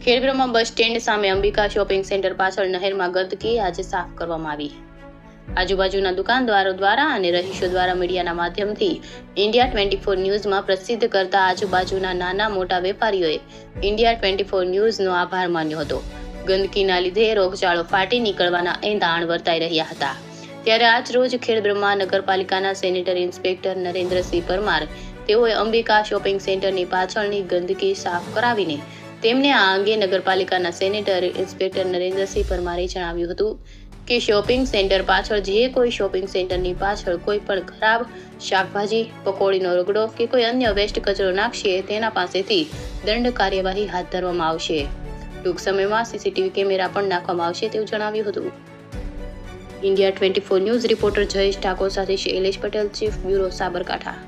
Khedbrahma bus stand સામે Ambika shopping centre પાછળ નહેરમાં ગંદકી આજે સાફ કરવામાં આવી. આજુબાજુના દુકાનદારો દ્વારા અને રહીશો દ્વારા મીડિયાના માધ્યમથી ઇન્ડિયા 24 ન્યૂઝમાં પ્રસિદ્ધ કરતા આજુબાજુના નાના મોટા વેપારીઓએ ઇન્ડિયા 24 ન્યૂઝનો આભાર માન્યો હતો. ગંદકીના લીધે રોગચાળો ફાટી નીકળવાના એંધાણ વર્તાઈ રહ્યા હતા. ત્યારે આજ રોજ ખેડબ્રહ્મા નગરપાલિકાના સેનેટરી ઇન્સ્પેક્ટર નરેન્દ્રસિંહ પરમાર તેઓએ અંબિકા શોપિંગ સેન્ટરની પાછળની ગંદકી સાફ કરાવીને તેમને આ અંગે નગરપાલિકાના સેનેટરી ઇન્સ્પેક્ટર નરેન્દ્રસિંહ પરમારે જણાવ્યું હતું કે શોપિંગ સેન્ટર પાછળ જે કોઈ શોપિંગ સેન્ટરની પાછળ કોઈ પણ ખરાબ શાકભાજી, પકોડીનો રગડો કે કોઈ અન્ય વેસ્ટ કચરો નાખશે તેના પાસેથી દંડ કાર્યવાહી હાથ ધરવામાં આવશે. ટૂંક સમયમાં સીસીટીવી કેમેરા પણ નાખવામાં આવશે તેવું જણાવ્યું હતું. India 24 news reporter Jayesh Thakor સાથે શૈલેષ પટેલ, ચીફ બ્યુરો, સાબરકાંઠા.